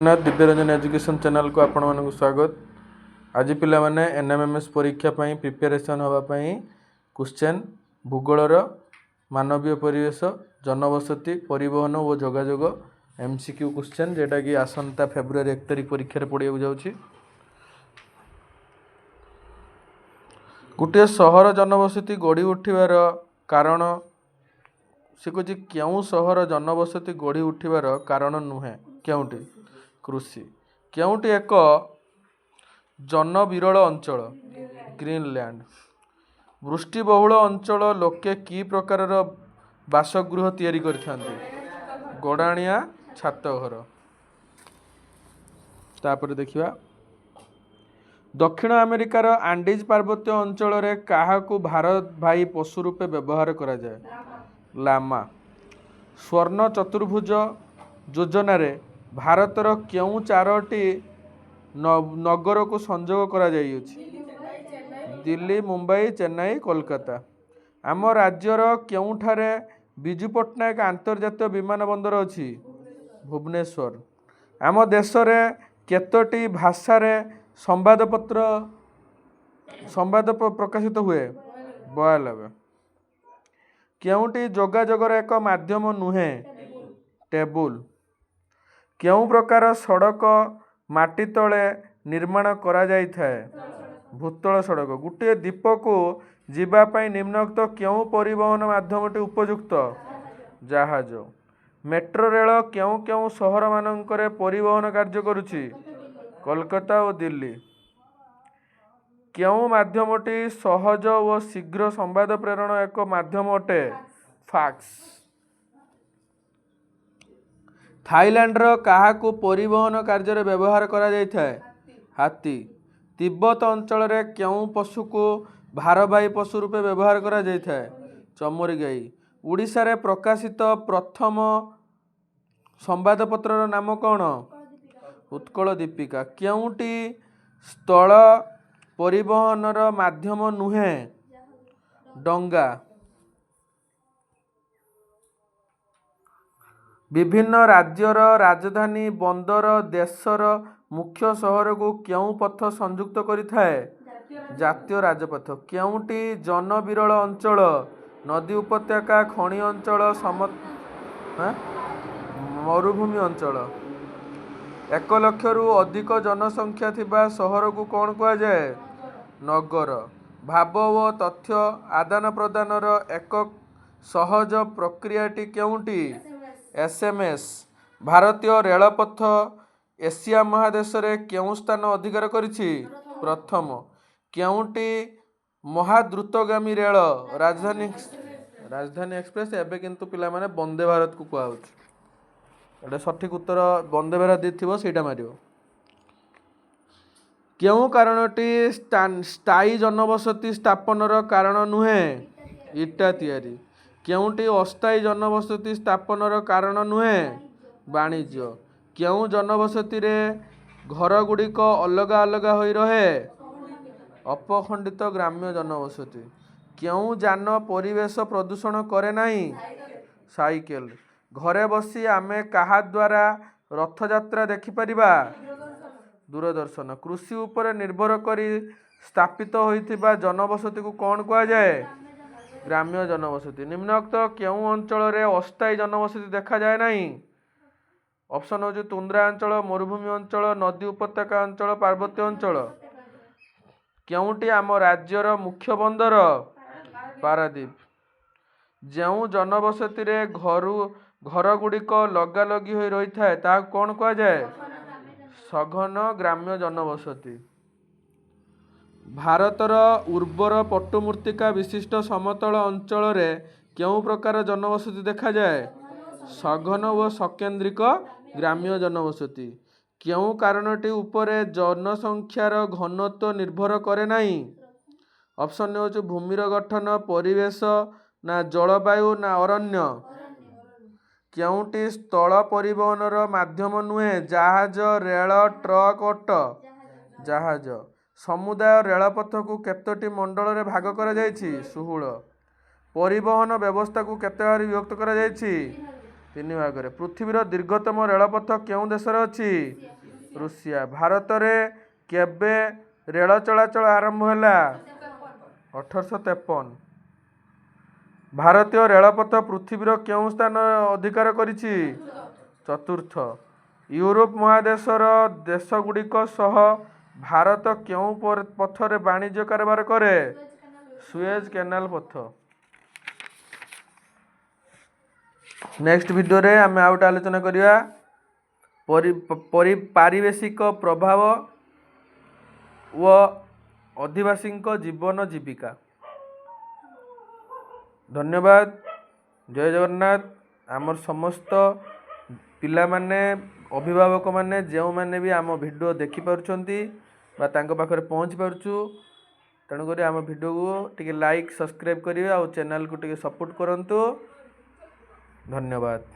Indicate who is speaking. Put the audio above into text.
Speaker 1: नाथ Divyaranjan education channel को आपण मानक स्वागत। आज पिला माने एनएमएमएस परीक्षा पई प्रिपरेशन होबा पई क्वेश्चन भूगोलर मानवीय परिवेश जनबसति परिवहन और जोगाजोग एमसीक्यू क्वेश्चन जेटा कि आसंता फेब्रुआरी 1 तारिख परीक्षा रे पड़िया जाउछि। गोटे सहर जनबसति गढ़ी उठिबार कारण सिकुछि केउ सहर जनबसति गढ़ी उठिबार कारण नुहे केउटी कृषि केउटी एक जनविरल अंचल ग्रीनलैंड वृष्टिबहुल अंचल लोके की प्रकार बासगृह तैयारी करथांती गड़ाणिया छात घर। तापर देखिबा दक्षिण अमेरिकार आंडीज पार्वत्य अंचल रे काहाकू भारत भाई पशु रूपे व्यवहार करा जाए लामा। स्वर्ण चतुर्भुज योजना रे भारतर केउ चारोटी नगर को संजोग करा जाइछि दिल्ली मुंबई चेन्नई कोलकाता। आम राज्यर केउठारे बिजू पट्टनायक अंतर्जातीय विमान बंदर अछि भुवनेश्वर। आम देश रे केतोटी भाषा रे संवाद प्रकाशित हुए 92। केउटी जोगाजोगर एक माध्यम नुहे टेबुल। केउ प्रकार सड़क माटी तले निर्माण करा जाई थाए भूतल सड़क। गोटे द्वीप को जीवा पाई निम्नोक्त केउ परिवहन माध्यमटी उपयुक्त जहाज। मेट्रो रेल केउ केउ शहर मानकरे परिवहन कार्य करुछि कोलकाता और दिल्ली। केउ माध्यमटी सहज और शीघ्र संवाद प्रेरण एक माध्यम अटे फैक्स। थाईलैंड रो काहाकू परिवहन कार्य व्यवहार करा जाय थाए हाथी। तिब्बत अंचल रे केउ पशु को भारवाही पशु रूपे व्यवहार करा जाय थाए चमरी गाई। उड़ीसा रे प्रकाशित प्रथम संवादपत्र रो नाम कौन उत्कल दीपिका। केउटी स्थल परिवहन रो माध्यम नुहे डंगा। विभिन्न राज्यर राजधानी बंदर देशर मुख्य सहर को केउ पथ संयुक्त करि थाए जातीय राजपथ। केउटी जनविरल अंचल नदी उपत्यका खनि अंचल मरुभूमि अंचल। 1 लाख रु अधिक जनसंख्या थिबा सहर को कौन कहा जाए नगर। भाव व तथ्य आदान प्रदानर एक सहज प्रक्रियाटी केउटी एसएमएस। भारतीय रेलपथ एशिया महादेश रे केउ स्थान अधिकार करिछि प्रथम। केउटी महाद्रुतगामी रेल राजधानी एक्सप्रेस एबे किंतु पिला माने वंदे भारत को कुआ होछि। एटा सठिक उत्तर वंदे भारत दिथिबो सेटा मारियो। केउ कारणटी स्थायी जनबसति स्थापनर कारण नुहे इटा तियारी। केउटी अस्थायी जनबसति स्थापनर कारण नुहे वाणिज्य। केउ जनबसति रे घर गुड़िक अलगा अलगा होई रहे अपखंडित ग्राम्य जनबसति। केउ जान परिवेश प्रदूषण करे नाही साइकेल। घरे बसी आमे काहा द्वारा रथयात्रा देखि परिबा दूरदर्शन। कृषि उपर निर्भर करी स्थापित होइथिबा जनबसति को कौन कहा जाए ग्राम्य जनबसति। निम्नोक्त केउ अंचल रे अस्थायी जनबसति देखा जाए नाही ऑप्शन हो तुंद्रा अंचल मरुभूमि अंचल नदी उपत्यका अंचल पार्वत्य अंचल। केउटी आम राज्यर मुख्य बंदर पारादीप। जेउ जनबसति रे घर गुड़िक लगा लगी होई रही थाए ता कौन कहा जाए सघन ग्राम्य जनबसति। भारतर उर्वर पट्टुमूर्तिका विशिष्ट समतल अंचल रे केउ प्रकार जनबसति देखा जाए सघन व सकेंद्रिक ग्राम्य जनबसति। केउ कारणटी उपरे जनसंख्यार घनत्व निर्भर करे नाही ऑप्शन हो भूमिर गठन परिवेश ना जलवायु ना अरण्य। केउटी स्थल परिवहनर माध्यम नुहे जहाज रेल ट्रक ऑटो जहाज। समुदाय रेलपथ को केतोटी मंडल रे भाग करा जायछि 16। परिवहन व्यवस्था को केते बार विभक्त करा जायछि ତିନି ଭାଗରେ। ପୃଥିବୀର ଦୀର୍ଘତମ ରେଳପଥ କେଉଁ ଦେଶରେ ଅଛି? ରୁଷିଆ। ଭାରତରେ କେବେ ରେଳ ଚଳାଚଳ ଆରମ୍ଭ ହେଲା? 1853। ଭାରତୀୟ ରେଳପଥ ପୃଥିବୀର କେଉଁ ସ୍ଥାନ ଅଧିକାର କରିଛି? ଚତୁର୍ଥ। ୟୁରୋପ ମହାଦେଶର ଦେଶଗୁଡ଼ିକ ସହ ଭାରତ କେଉଁ ପଥରେ ବାଣିଜ୍ୟ କାରବାର କରେ? ସୁଏଜ କେନାଲ ପଥ। ନେକ୍ସଟ ଭିଡ଼ିଓରେ ଆମେ ଆଉ ଗୋଟେ ଆଲୋଚନା କରିବା ପାରିବେଶିକ ପ୍ରଭାବ ଓ ଅଧିବାସୀଙ୍କ ଜୀବନ ଜୀବିକା। ଧନ୍ୟବାଦ। ଜୟ ଜଗନ୍ନାଥ। ଆମର ସମସ୍ତ ପିଲାମାନେ ଅଭିଭାବକମାନେ ଯେଉଁମାନେ ବି ଆମ ଭିଡ଼ିଓ ଦେଖିପାରୁଛନ୍ତି ବା ତାଙ୍କ ପାଖରେ ପହଞ୍ଚି ପାରୁଛୁ, ତେଣୁକରି ଆମ ଭିଡ଼ିଓକୁ ଟିକେ ଲାଇକ୍ ସବସ୍କ୍ରାଇବ୍ କରିବେ ଆଉ ଚ୍ୟାନେଲକୁ ଟିକେ ସପୋର୍ଟ କରନ୍ତୁ। ଧନ୍ୟବାଦ।